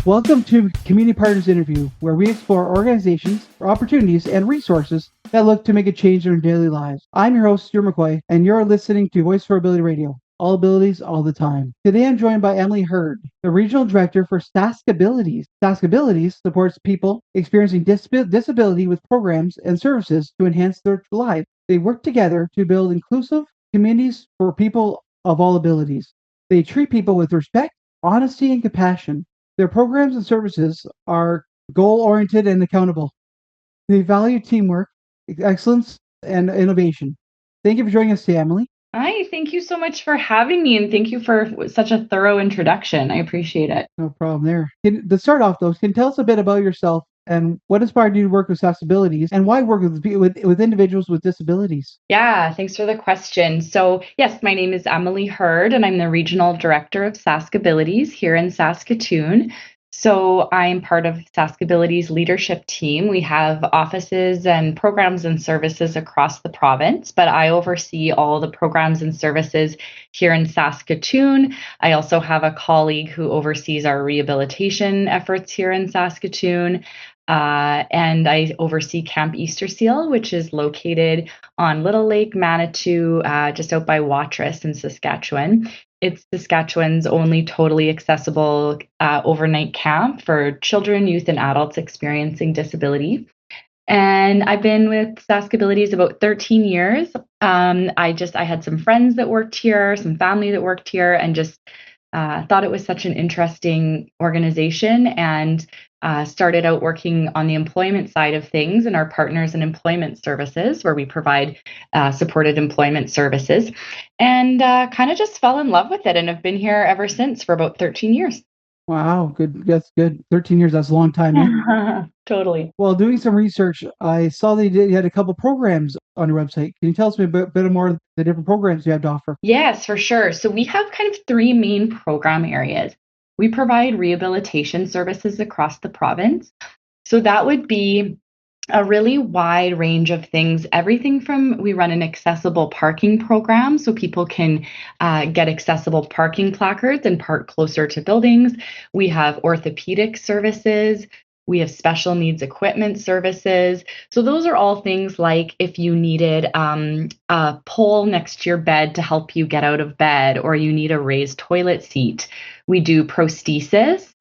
Welcome to Community Partners Interview, where we explore organizations, opportunities, and resources that look to make a change in our daily lives. I'm your host, Steuart McCoy, and you're listening to Voice for Ability Radio. All abilities, all the time. Today I'm joined by Emily Hurd, the Regional Director for Saskabilities. Saskabilities supports people experiencing disability with programs and services to enhance their lives. They work together to build inclusive communities for people of all abilities. They treat people with respect, honesty, and compassion. Their programs and services are goal-oriented and accountable. They value teamwork, excellence, and innovation. Thank you for joining us today, Emily. Hi, thank you so much for having me, and thank you for such a thorough introduction. I appreciate it. No problem there. To start off, though, can you tell us a bit about yourself and what inspired you to work with Saskabilities and why work with individuals with disabilities? Yeah, thanks for the question. So, yes, my name is Emily Hurd, and I'm the Regional Director of Saskabilities here in Saskatoon. So, I'm part of Saskabilities leadership team. We have offices and programs and services across the province, but I oversee all the programs and services here in Saskatoon. I also have a colleague who oversees our rehabilitation efforts here in Saskatoon. And I oversee Camp Easter Seal, which is located on Little Lake, Manitou, just out by Watrous in Saskatchewan. It's Saskatchewan's only totally accessible overnight camp for children, youth, and adults experiencing disability. And I've been with Saskabilities about 13 years. I had some friends that worked here, some family that worked here, and just thought it was such an interesting organization, and started out working on the employment side of things and our partners in employment services, where we provide supported employment services, and kind of just fell in love with it and have been here ever since for about 13 years. Wow, good. That's good. 13 years, that's a long time, eh? Totally. While doing some research, I saw that you had a couple programs on your website. Can you tell us a bit more of the different programs you have to offer? Yes, for sure. So we have kind of three main program areas. We provide rehabilitation services across the province. So that would be a really wide range of things. Everything from, we run an accessible parking program so people can get accessible parking placards and park closer to buildings. We have orthopedic services. We have special needs equipment services. So those are all things like if you needed a pole next to your bed to help you get out of bed, or you need a raised toilet seat. We do prosthesis.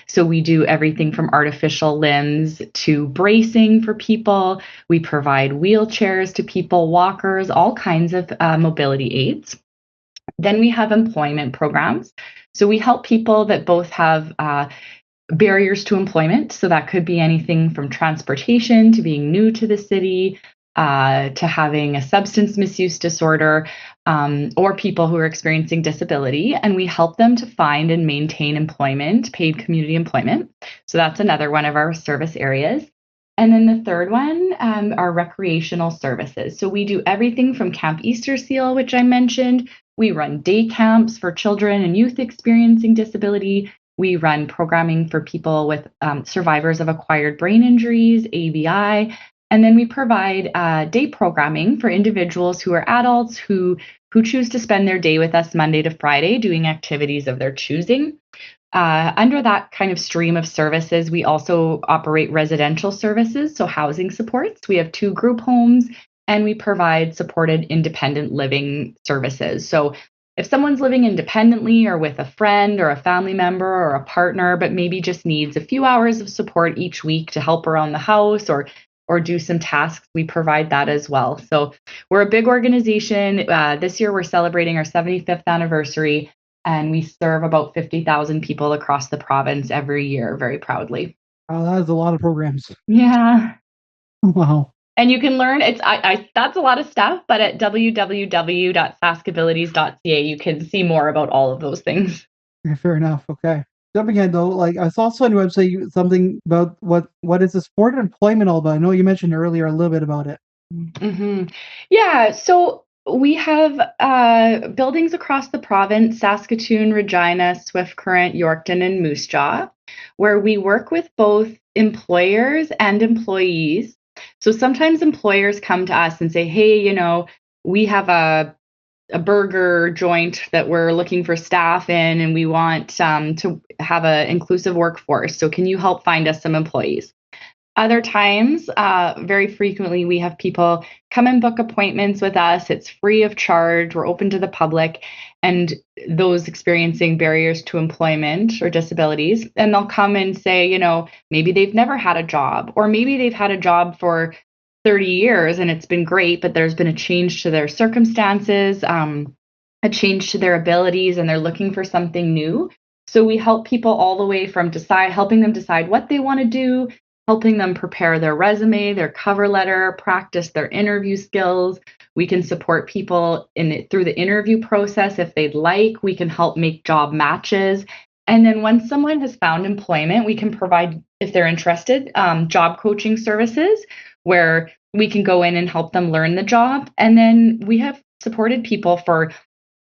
So we do everything from artificial limbs to bracing for people. We provide wheelchairs to people, walkers, all kinds of mobility aids. Then we have employment programs. So we help people that both have barriers to employment. So that could be anything from transportation to being new to the city, to having a substance misuse disorder, or people who are experiencing disability. And we help them to find and maintain employment, paid community employment. So that's another one of our service areas. And then the third one are recreational services. So we do everything from Camp Easter Seal, which I mentioned. We run day camps for children and youth experiencing disability. We run programming for people with survivors of acquired brain injuries, ABI, and then we provide day programming for individuals who are adults who choose to spend their day with us Monday to Friday doing activities of their choosing. Under that kind of stream of services, we also operate residential services, so housing supports. We have 2 group homes, and we provide supported independent living services. So if someone's living independently or with a friend or a family member or a partner, but maybe just needs a few hours of support each week to help around the house or do some tasks, we provide that as well. So we're a big organization. This year we're celebrating our 75th anniversary, and we serve about 50,000 people across the province every year, very proudly. Oh, that is a lot of programs. Yeah. Wow. And you can learn, that's a lot of stuff, but at www.saskabilities.ca, you can see more about all of those things. Okay, fair enough. Okay. Jumping ahead though, like I saw also on your website something about what is the supported employment all about? I know you mentioned earlier a little bit about it. Mm-hmm. Yeah, so we have buildings across the province: Saskatoon, Regina, Swift Current, Yorkton, and Moose Jaw, where we work with both employers and employees. So sometimes employers come to us and say, hey, we have a a burger joint that we're looking for staff in, and we want to have an inclusive workforce. So can you help find us some employees? Other times, very frequently, we have people come and book appointments with us. It's free of charge. We're open to the public and those experiencing barriers to employment or disabilities. And they'll come and say, maybe they've never had a job, or maybe they've had a job for 30 years and it's been great, but there's been a change to their circumstances, a change to their abilities, and they're looking for something new. So we help people all the way from helping them decide what they want to do, helping them prepare their resume, their cover letter, practice their interview skills. We can support people through the interview process if they'd like. We can help make job matches. And then once someone has found employment, we can provide, if they're interested, job coaching services where we can go in and help them learn the job. And then we have supported people for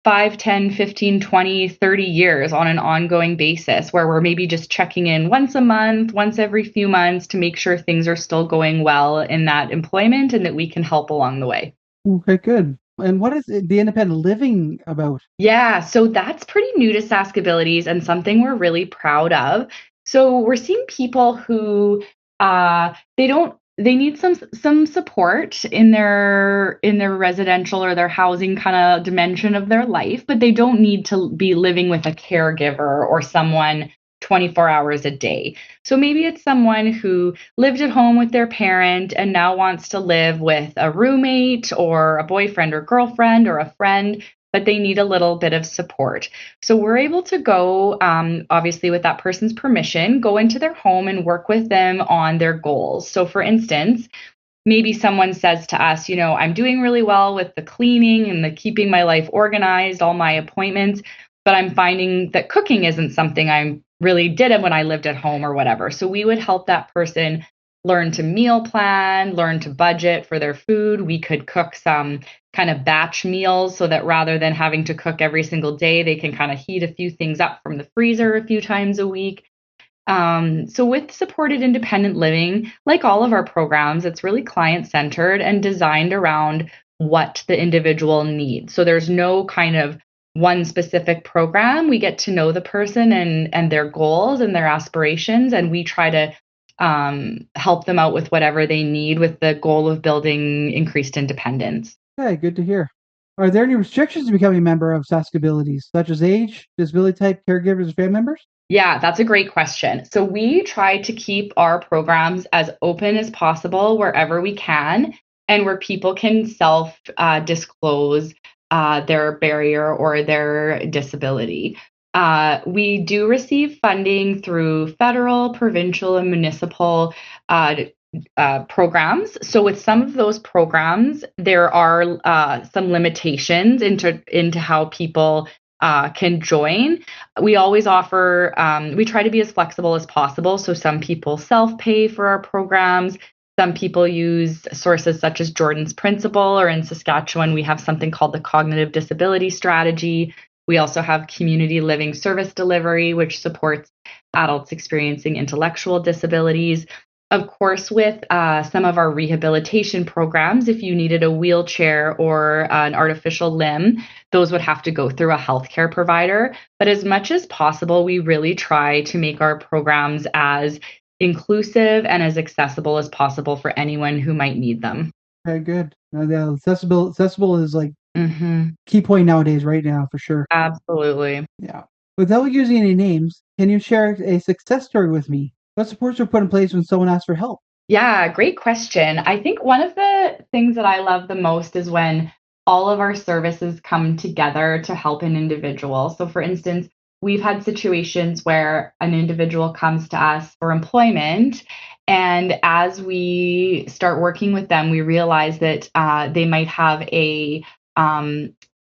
5, 10, 15, 20, 30 years on an ongoing basis where we're maybe just checking in once a month, once every few months to make sure things are still going well in that employment and that we can help along the way. Okay, good. And what is the independent living about? Yeah, so that's pretty new to Saskabilities and something we're really proud of. So we're seeing people who they need some support in their residential or their housing kind of dimension of their life, but they don't need to be living with a caregiver or someone 24 hours a day. So maybe it's someone who lived at home with their parent and now wants to live with a roommate or a boyfriend or girlfriend or a friend, but they need a little bit of support. So we're able to go, obviously with that person's permission, go into their home and work with them on their goals. So for instance, maybe someone says to us, I'm doing really well with the cleaning and the keeping my life organized, all my appointments, but I'm finding that cooking isn't something I really did when I lived at home or whatever. So we would help that person learn to meal plan, learn to budget for their food. We could cook some kind of batch meals so that rather than having to cook every single day, they can kind of heat a few things up from the freezer a few times a week. So with supported independent living, like all of our programs, it's really client centered and designed around what the individual needs. So there's no kind of one specific program. We get to know the person and their goals and their aspirations, and we try to help them out with whatever they need with the goal of building increased independence. Okay, good to hear. Are there any restrictions to becoming a member of Saskabilities, such as age, disability type, caregivers, or family members? Yeah, that's a great question. So we try to keep our programs as open as possible wherever we can and where people can self disclose their barrier or their disability. We do receive funding through federal, provincial, and municipal programs. So with some of those programs, there are some limitations into how people can join. We always offer, we try to be as flexible as possible. So some people self-pay for our programs. Some people use sources such as Jordan's Principle, or in Saskatchewan, we have something called the Cognitive Disability Strategy. We also have community living service delivery, which supports adults experiencing intellectual disabilities. Of course, with some of our rehabilitation programs, if you needed a wheelchair or an artificial limb, those would have to go through a healthcare provider. But as much as possible, we really try to make our programs as inclusive and as accessible as possible for anyone who might need them. Okay, good. Yeah, accessible is like Hmm. key point nowadays, right now, for sure. Absolutely. Yeah. Without using any names, can you share a success story with me? What supports were put in place when someone asked for help? Yeah, great question. I think one of the things that I love the most is when all of our services come together to help an individual. So, for instance, we've had situations where an individual comes to us for employment. And as we start working with them, we realize that they might have a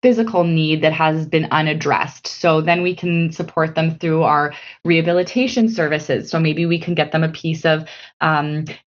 physical need that has been unaddressed. So then we can support them through our rehabilitation services. So maybe we can get them a piece of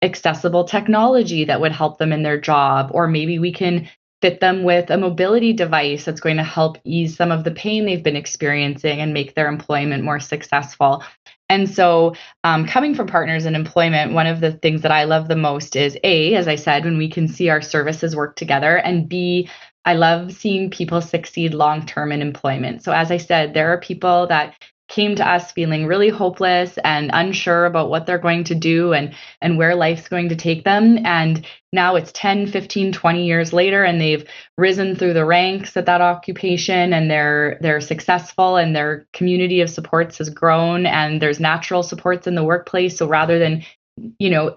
accessible technology that would help them in their job, or maybe we can fit them with a mobility device that's going to help ease some of the pain they've been experiencing and make their employment more successful. And so, coming from partners in employment, one of the things that I love the most is A, as I said, when we can see our services work together, and B, I love seeing people succeed long term in employment. So, as I said, there are people that came to us feeling really hopeless and unsure about what they're going to do and where life's going to take them. And now it's 10, 15, 20 years later, and they've risen through the ranks at that occupation, and they're successful, and their community of supports has grown, and there's natural supports in the workplace. So rather than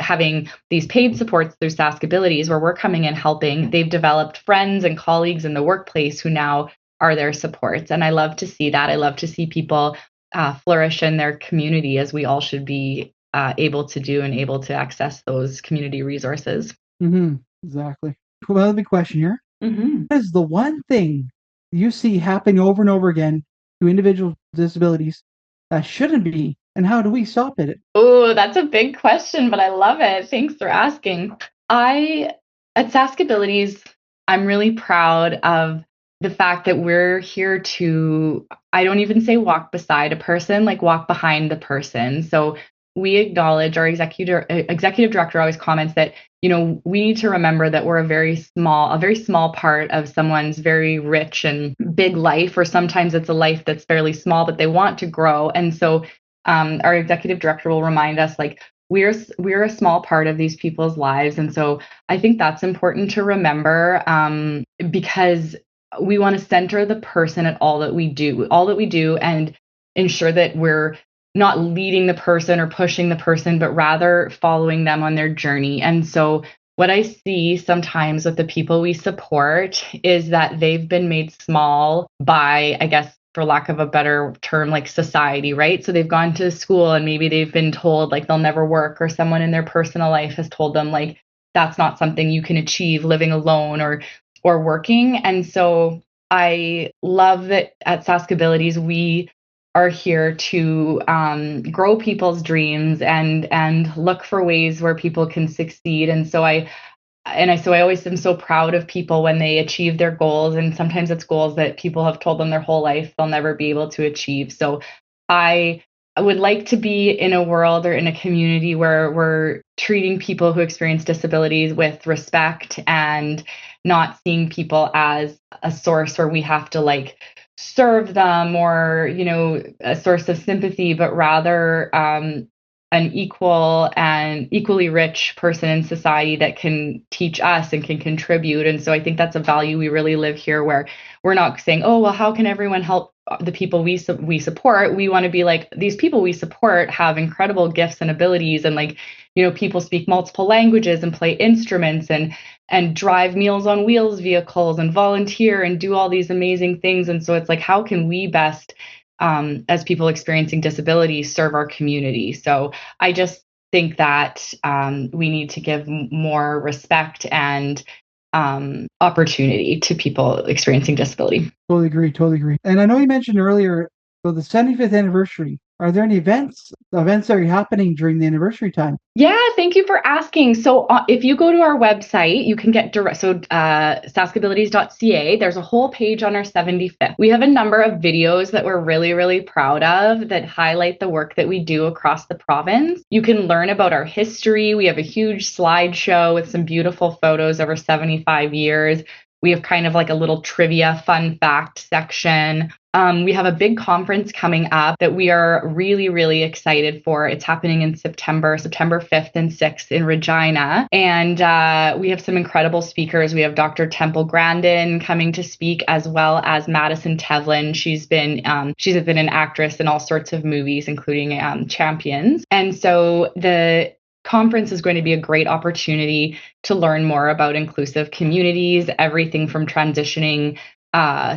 having these paid supports through Saskabilities where we're coming in helping, they've developed friends and colleagues in the workplace who now are their supports. And I love to see that. I love to see people flourish in their community, as we all should be able to do and able to access those community resources. Exactly. Cool. Another big question here. Mm-hmm. What is the one thing you see happening over and over again to individuals with disabilities that shouldn't be, and how do we stop it? Oh, that's a big question, but I love it. Thanks for asking. At Saskabilities, I'm really proud of the fact that we're here to, I don't even say walk beside a person, like walk behind the person. So we acknowledge, our executive director always comments that, we need to remember that we're a very small part of someone's very rich and big life, or sometimes it's a life that's fairly small, but they want to grow. And so our executive director will remind us, like, we're a small part of these people's lives. And so I think that's important to remember, because we want to center the person at all that we do, and ensure that we're not leading the person or pushing the person, but rather following them on their journey. And so what I see sometimes with the people we support is that they've been made small by, I guess, for lack of a better term, like society, right? So they've gone to school and maybe they've been told like they'll never work, or someone in their personal life has told them like that's not something you can achieve living alone or working. And so I love that at Saskabilities we are here to grow people's dreams and look for ways where people can succeed. So I always am so proud of people when they achieve their goals. And sometimes it's goals that people have told them their whole life they'll never be able to achieve. So I would like to be in a world or in a community where we're treating people who experience disabilities with respect, and not seeing people as a source where we have to like serve them, or a source of sympathy, but rather an equal and equally rich person in society that can teach us and can contribute. And so I think that's a value we really live here, where we're not saying, oh, well, how can everyone help the people we support? We want to be like, these people we support have incredible gifts and abilities, and like, people speak multiple languages and play instruments and drive Meals on Wheels vehicles and volunteer and do all these amazing things. And so it's like, how can we best, as people experiencing disability, serve our community? So I just think that we need to give more respect and opportunity to people experiencing disability. Totally agree. Totally agree. And I know you mentioned earlier, so the 75th anniversary. Are there any events that are happening during the anniversary time? Yeah, thank you for asking. So if you go to our website, you can get direct. So saskabilities.ca, there's a whole page on our 75th. We have a number of videos that we're really, really proud of that highlight the work that we do across the province. You can learn about our history. We have a huge slideshow with some beautiful photos over 75 years. We have kind of like a little trivia fun fact section. We have a big conference coming up that we are really, really excited for. It's happening in September 5th and 6th in Regina. And we have some incredible speakers. We have Dr. Temple Grandin coming to speak, as well as Madison Tevlin. She's been an actress in all sorts of movies, including Champions. And so the conference is going to be a great opportunity to learn more about inclusive communities, everything from transitioning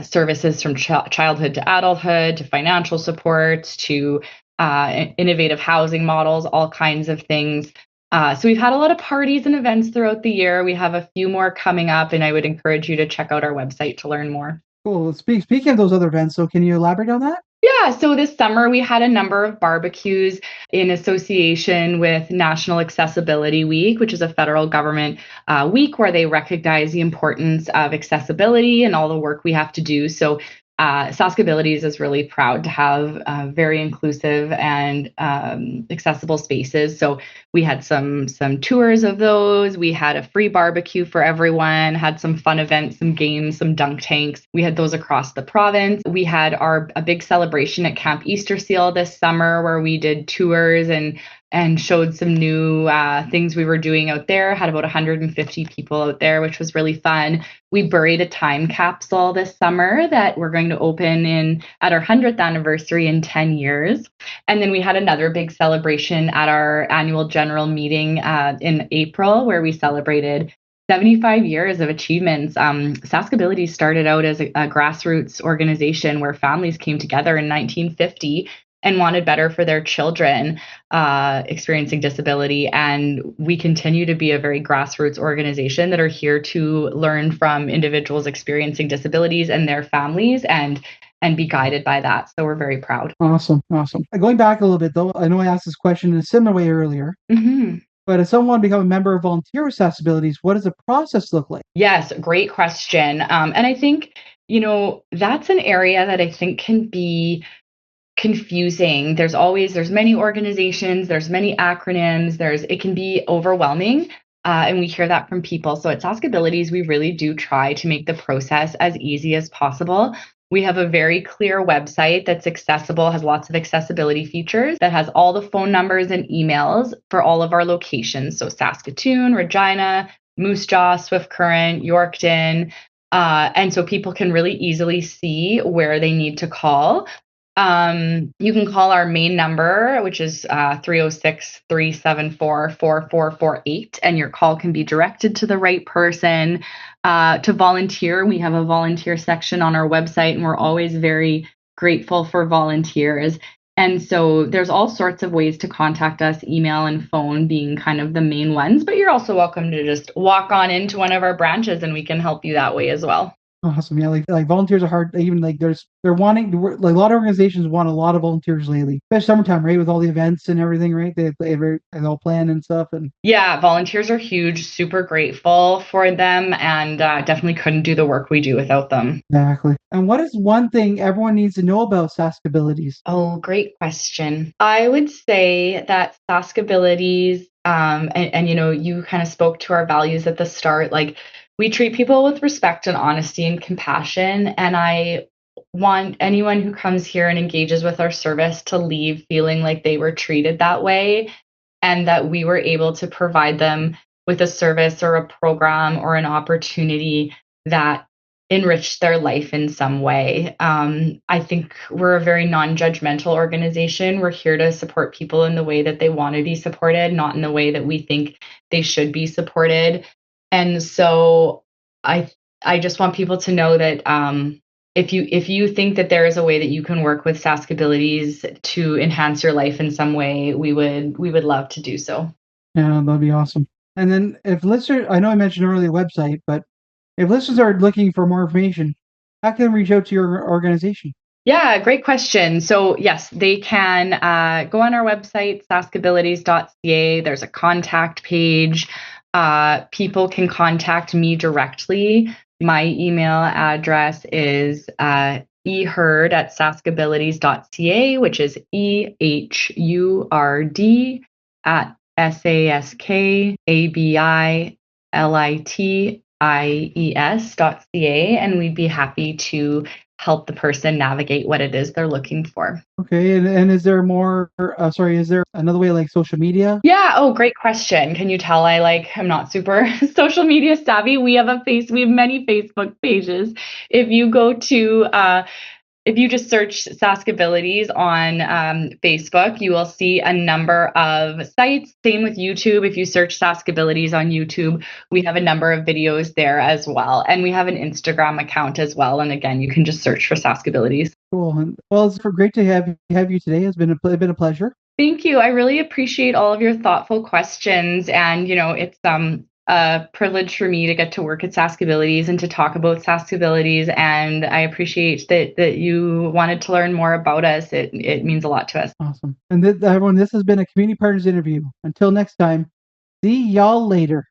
services from childhood to adulthood, to financial supports, to innovative housing models, all kinds of things. So we've had a lot of parties and events throughout the year. We have a few more coming up, and I would encourage you to check out our website to learn more. Cool. Speaking of those other events, so can you elaborate on that? Yeah, so this summer we had a number of barbecues in association with National Accessibility Week, which is a federal government week where they recognize the importance of accessibility and all the work we have to do. So Saskabilities is really proud to have very inclusive and accessible spaces. So we had some tours of those. We had a free barbecue for everyone, had some fun events, some games, some dunk tanks. We had those across the province. We had a big celebration at Camp Easter Seal this summer where we did tours and showed some new things we were doing out there. Had about 150 people out there, which was really fun. We buried a time capsule this summer that we're going to open at our 100th anniversary in 10 years. And then we had another big celebration at our annual general meeting in April, where we celebrated 75 years of achievements. Saskabilities started out as a grassroots organization where families came together in 1950 and wanted better for their children experiencing disability. And we continue to be a very grassroots organization that are here to learn from individuals experiencing disabilities and their families and be guided by that. So we're very proud. Awesome. Going back a little bit, though, I know I asked this question in a similar way earlier. Mm-hmm. But if someone become a member or volunteer with Saskabilities, what does the process look like? Yes, great question. And I think, that's an area that I think can be confusing. There's many organizations, there's many acronyms, it can be overwhelming. And we hear that from people. So at Saskabilities, we really do try to make the process as easy as possible. We have a very clear website that's accessible, has lots of accessibility features, that has all the phone numbers and emails for all of our locations. So Saskatoon, Regina, Moose Jaw, Swift Current, Yorkton. And so people can really easily see where they need to call. You can call our main number, which is 306-374-4448, and your call can be directed to the right person. To volunteer, we have a volunteer section on our website, and we're always very grateful for volunteers. And so there's all sorts of ways to contact us, email and phone being kind of the main ones, but you're also welcome to just walk on into one of our branches and we can help you that way as well. Awesome. Yeah, like volunteers are hard. Even like they're wanting to work, like a lot of organizations want a lot of volunteers lately, especially summertime, right? With all the events and everything, right? They all plan and stuff. And yeah, volunteers are huge. Super grateful for them, and definitely couldn't do the work we do without them. Exactly. And what is one thing everyone needs to know about Saskabilities? Oh, great question. I would say that Saskabilities, and you kind of spoke to our values at the start. Like, we treat people with respect and honesty and compassion. And I want anyone who comes here and engages with our service to leave feeling like they were treated that way and that we were able to provide them with a service or a program or an opportunity that enriched their life in some way. I think we're a very non-judgmental organization. We're here to support people in the way that they want to be supported, not in the way that we think they should be supported. And so I just want people to know that if you think that there is a way that you can work with Saskabilities to enhance your life in some way, we would love to do so. Yeah, that'd be awesome. And then if listeners, I know I mentioned earlier the website, but if listeners are looking for more information, how can they reach out to your organization? Yeah, great question. So yes, they can go on our website, saskabilities.ca. There's a contact page. People can contact me directly. My email address is ehurd@saskabilities.ca, which is EHURD@saskabilities.ca, and we'd be happy to help the person navigate what it is they're looking for. Okay, and is there more? Is there another way like social media? Yeah. Oh, great question. Can you tell I'm not super social media savvy? We have many Facebook pages. If you go to if you just search Saskabilities on Facebook, you will see a number of sites. Same with YouTube. If you search Saskabilities on YouTube, we have a number of videos there as well. And we have an Instagram account as well. And again, you can just search for Saskabilities. Cool. And, well, it's great to have you today. It's been a pleasure. Thank you. I really appreciate all of your thoughtful questions. And, it's a privilege for me to get to work at Saskabilities and to talk about Saskabilities. And I appreciate that you wanted to learn more about us. It means a lot to us. Awesome. And everyone, this has been a Community Partners interview. Until next time, see y'all later.